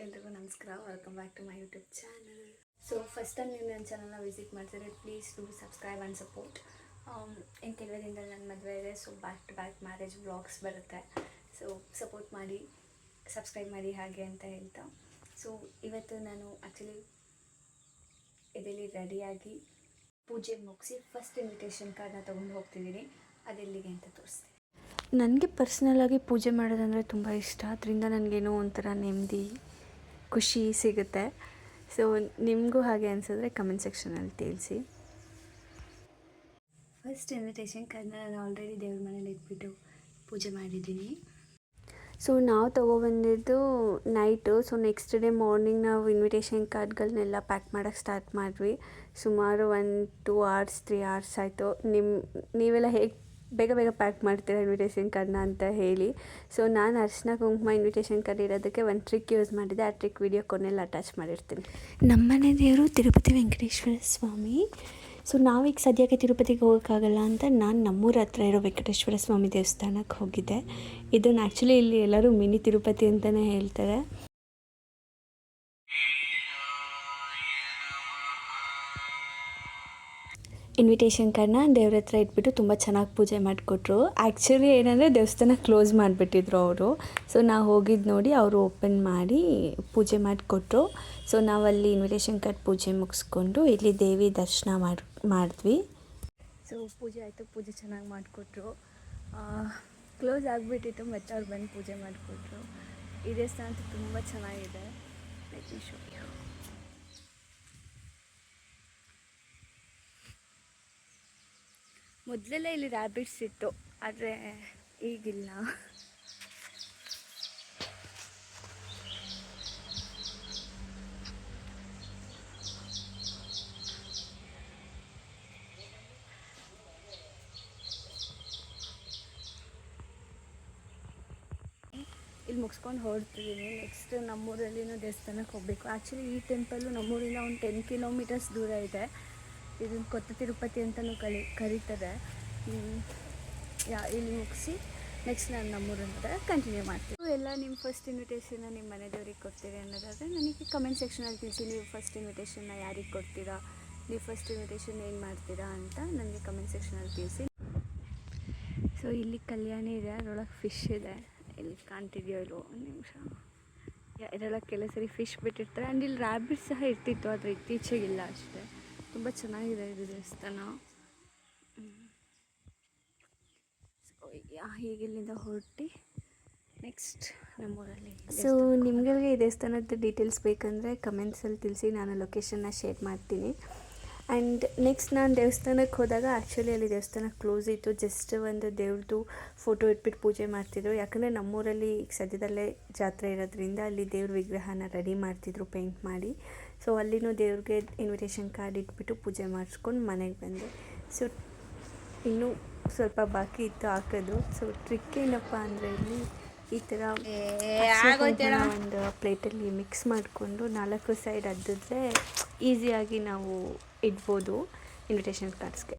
ಎಲ್ರಿಗೂ ನಮಸ್ಕಾರ. Welcome back to my YouTube channel. So first time ನೀವು ನನ್ನ ಚಾನಲ್ನ ವಿಸಿಟ್ ಮಾಡ್ತಿದ್ರೆ please do subscribe and support. ಇನ್ನು ಕೆಲವೇ ದಿನದಲ್ಲಿ ನನ್ನ ಮದುವೆ ಇದೆ, so back to back marriage vlogs ಬರುತ್ತೆ. ಸೊ ಸಪೋರ್ಟ್ ಮಾಡಿ, ಸಬ್ಸ್ಕ್ರೈಬ್ ಮಾಡಿ ಹಾಗೆ ಅಂತ ಹೇಳ್ತಾ. ಸೊ ಇವತ್ತು ನಾನು ಆ್ಯಕ್ಚುಲಿ ಇದರಲ್ಲಿ ರೆಡಿಯಾಗಿ ಪೂಜೆ ಮುಗಿಸಿ ಫಸ್ಟ್ ಇನ್ವಿಟೇಷನ್ ಕಾರ್ಡ್ನ ತೊಗೊಂಡು ಹೋಗ್ತಿದ್ದೀನಿ. ಅದೆಲ್ಲಿಗೆ ಅಂತ ತೋರಿಸ್ತೀನಿ. ನನಗೆ ಪರ್ಸ್ನಲಾಗಿ ಪೂಜೆ ಮಾಡೋದಂದರೆ ತುಂಬ ಇಷ್ಟ. ಅದರಿಂದ ನನಗೇನೋ ಒಂಥರ ನೆಮ್ಮದಿ, ಖುಷಿ ಸಿಗುತ್ತೆ. ಸೊ ನಿಮಗೂ ಹಾಗೆ ಅನಿಸಿದ್ರೆ ಕಮೆಂಟ್ ಸೆಕ್ಷನಲ್ಲಿ ತಿಳಿಸಿ. ಫಸ್ಟ್ ಇನ್ವಿಟೇಷನ್ ಕಾರ್ಡ್ನ ನಾನು ಆಲ್ರೆಡಿ ದೇವ್ರ ಮನೇಲಿ ಇಟ್ಬಿಟ್ಟು ಪೂಜೆ ಮಾಡಿದ್ದೀನಿ. ಸೊ ನಾವು ತೊಗೊಬಂದಿದ್ದು night. So next day morning ನಾವು ಇನ್ವಿಟೇಷನ್ ಕಾರ್ಡ್ಗಳನ್ನೆಲ್ಲ ಪ್ಯಾಕ್ ಮಾಡೋಕ್ಕೆ ಸ್ಟಾರ್ಟ್ ಮಾಡಿದ್ವಿ. ಸುಮಾರು 1-2 hours 3 hours ಆಯಿತು. ನೀವೆಲ್ಲ ಹೇಗೆ ಬೇಗ ಬೇಗ ಪ್ಯಾಕ್ ಮಾಡ್ತೀರಾ ಇನ್ವಿಟೇಷನ್ ಕಾರ್ಡ್ನ ಅಂತ ಹೇಳಿ. ಸೊ ನಾನು ಅರಿಶಿನ ಕುಂಕುಮ ಇನ್ವಿಟೇಷನ್ ಕಾರ್ಡ್ ಇರೋದಕ್ಕೆ ಒಂದು ಟ್ರಿಕ್ ಯೂಸ್ ಮಾಡಿದ್ದೆ. ಆ ಟ್ರಿಕ್ ವಿಡಿಯೋ ಕೊನೆಯಲ್ಲಿ ಅಟ್ಯಾಚ್ ಮಾಡಿರ್ತೀನಿ. ನಮ್ಮನೆ ದೇವರು ತಿರುಪತಿ ವೆಂಕಟೇಶ್ವರ ಸ್ವಾಮಿ. ಸೊ ನಾವೀಗ ಸದ್ಯಕ್ಕೆ ತಿರುಪತಿಗೆ ಹೋಗೋಕ್ಕಾಗಲ್ಲ ಅಂತ ನಾನು ನಮ್ಮೂರ ಹತ್ರ ಇರೋ ವೆಂಕಟೇಶ್ವರ ಸ್ವಾಮಿ ದೇವಸ್ಥಾನಕ್ಕೆ ಹೋಗಿದ್ದೆ. ಇದನ್ನು ಆ್ಯಕ್ಚುಲಿ ಇಲ್ಲಿ ಎಲ್ಲರೂ ಮಿನಿ ತಿರುಪತಿ ಅಂತಲೇ ಹೇಳ್ತಾರೆ. ಇನ್ವಿಟೇಷನ್ ಕಾರ್ಡ್ನ ದೇವ್ರ ಹತ್ರ ಇಟ್ಬಿಟ್ಟು ತುಂಬ ಚೆನ್ನಾಗಿ ಪೂಜೆ ಮಾಡಿಕೊಟ್ರು. ಆ್ಯಕ್ಚುಲಿ ಏನಂದರೆ ದೇವಸ್ಥಾನ ಕ್ಲೋಸ್ ಮಾಡಿಬಿಟ್ಟಿದ್ರು ಅವರು. ಸೊ ನಾವು ಹೋಗಿದ್ದು ನೋಡಿ ಅವರು ಓಪನ್ ಮಾಡಿ ಪೂಜೆ ಮಾಡಿಕೊಟ್ರು. ಸೊ ನಾವಲ್ಲಿ ಇನ್ವಿಟೇಷನ್ ಕಾರ್ಡ್ ಪೂಜೆ ಮುಗಿಸ್ಕೊಂಡು ಇಲ್ಲಿ ದೇವಿ ದರ್ಶನ ಮಾಡಿದ್ವಿ. ಸೊ ಪೂಜೆ ಆಯಿತು, ಪೂಜೆ ಚೆನ್ನಾಗಿ ಮಾಡಿಕೊಟ್ರು. ಕ್ಲೋಸ್ ಆಗಿಬಿಟ್ಟಿತ್ತು, ಮತ್ತೆ ಅವ್ರು ಬಂದು ಪೂಜೆ ಮಾಡಿಕೊಟ್ರು. ಈ ದೇವಸ್ಥಾನ ಅಂತೂ ತುಂಬ ಚೆನ್ನಾಗಿದೆ. Let me show you. ಮೊದಲೆಲ್ಲ ಇಲ್ಲಿ ರ್ಯಾಬಿಟ್ಸ್ ಇತ್ತು, ಆದರೆ ಈಗಿಲ್ಲ. ಇಲ್ಲಿ ಮುಗಿಸ್ಕೊಂಡು ಹೊರಡ್ತಿದ್ದೀನಿ. ನೆಕ್ಸ್ಟ್ ನಮ್ಮೂರಲ್ಲಿನೂ ದೇವಸ್ಥಾನಕ್ಕೆ ಹೋಗಬೇಕು. ಆ್ಯಕ್ಚುಲಿ ಈ ಟೆಂಪಲ್ಲು ನಮ್ಮೂರಿಂದ ಒಂದು 10 kilometers ದೂರ ಇದೆ. ಇದನ್ನು ಕೊತ್ತ ತಿರುಪತಿ ಅಂತಲೂ ಕರೀತಾರೆ. ಇಲ್ಲಿ ಮುಗಿಸಿ ನೆಕ್ಸ್ಟ್ ನಾನು ನಮ್ಮೂರಂತ ಕಂಟಿನ್ಯೂ ಮಾಡ್ತೀನಿ. ಎಲ್ಲ ನಿಮ್ಮ ಫಸ್ಟ್ ಇನ್ವಿಟೇಷನ್ನ ನಿಮ್ಮ ಮನೆ ದೇವ್ರಿಗೆ ಕೊಡ್ತೀರಿ ಅನ್ನೋದಾದರೆ ನನಗೆ ಕಮೆಂಟ್ ಸೆಕ್ಷನಲ್ಲಿ ತಿಳಿಸಿ. ನೀವು ಫಸ್ಟ್ ಇನ್ವಿಟೇಷನ್ನ ಯಾರಿಗೆ ಕೊಡ್ತೀರಾ, ನೀವು ಫಸ್ಟ್ ಇನ್ವಿಟೇಷನ್ ಏನು ಮಾಡ್ತೀರಾ ಅಂತ ನನಗೆ ಕಮೆಂಟ್ ಸೆಕ್ಷನಲ್ಲಿ ತಿಳಿಸಿ. ಸೊ ಇಲ್ಲಿ ಕಲ್ಯಾಣಿ ಇದೆ, ಅದರೊಳಗೆ ಫಿಶ್ ಇದೆ. ಇಲ್ಲಿ ಕಾಣ್ತಿದೆಯೋ ಇಲ್ಲೋ, ಒಂದು ನಿಮಿಷ. ಇದರೊಳಗೆ ಕೆಲವು ಸರಿ ಫಿಶ್ ಬಿಟ್ಟಿರ್ತಾರೆ. ಆ್ಯಂಡ್ ಇಲ್ಲಿ ರ್ಯಾಬಿಟ್ ಸಹ ಇರ್ತಿತ್ತು, ಆದರೆ ಇತ್ತೀಚೆಗಿಲ್ಲ ಅಷ್ಟೇ. ತುಂಬ ಚೆನ್ನಾಗಿದೆ ಇದು ದೇವಸ್ಥಾನ. ಹೀಗೆ ಇಲ್ಲಿಂದ ಹೊರಟಿ ನೆಕ್ಸ್ಟ್ ನಮ್ಮೂರಲ್ಲಿ. ಸೊ ನಿಮಗಳಿಗೆ ಈ ದೇವಸ್ಥಾನದ ಡೀಟೇಲ್ಸ್ ಬೇಕಂದರೆ ಕಮೆಂಟ್ಸಲ್ಲಿ ತಿಳಿಸಿ, ನಾನು ಲೊಕೇಶನ್ನ ಶೇರ್ ಮಾಡ್ತೀನಿ. ಆ್ಯಂಡ್ ನೆಕ್ಸ್ಟ್ ನಾನು ದೇವಸ್ಥಾನಕ್ಕೆ ಹೋದಾಗ ಆ್ಯಕ್ಚುಲಿ ಅಲ್ಲಿ ದೇವಸ್ಥಾನ ಕ್ಲೋಸ್ ಇತ್ತು. ಜಸ್ಟ್ ಒಂದು ದೇವ್ರದ್ದು ಫೋಟೋ ಇಟ್ಬಿಟ್ಟು ಪೂಜೆ ಮಾಡ್ತಿದ್ರು. ಯಾಕಂದರೆ ನಮ್ಮೂರಲ್ಲಿ ಈಗ ಸದ್ಯದಲ್ಲೇ ಜಾತ್ರೆ ಇರೋದ್ರಿಂದ ಅಲ್ಲಿ ದೇವ್ರ ವಿಗ್ರಹನ ರೆಡಿ ಮಾಡ್ತಿದ್ರು ಪೇಂಟ್ ಮಾಡಿ. ಸೊ ಅಲ್ಲಿನೂ ದೇವ್ರಿಗೆ ಇನ್ವಿಟೇಷನ್ ಕಾರ್ಡ್ ಇಟ್ಬಿಟ್ಟು ಪೂಜೆ ಮಾಡಿಸ್ಕೊಂಡು ಮನೆಗೆ ಬಂದೆ. ಸೊ ಇನ್ನೂ ಸ್ವಲ್ಪ ಬಾಕಿ ಇತ್ತು ಹಾಕೋದು. ಸೊ ಟ್ರಿಕ್ ಏನಪ್ಪ ಅಂದರೆ ಇಲ್ಲಿ ಈ ಥರ ಒಂದು ಪ್ಲೇಟಲ್ಲಿ ಮಿಕ್ಸ್ ಮಾಡಿಕೊಂಡು 4 ಸೈಡ್ ಅದ್ದಿದ್ರೆ ಈಸಿಯಾಗಿ ನಾವು ಇಡ್ಬೋದು ಇನ್ವಿಟೇಷನ್ ಕಾರ್ಡ್ಸ್ಗೆ.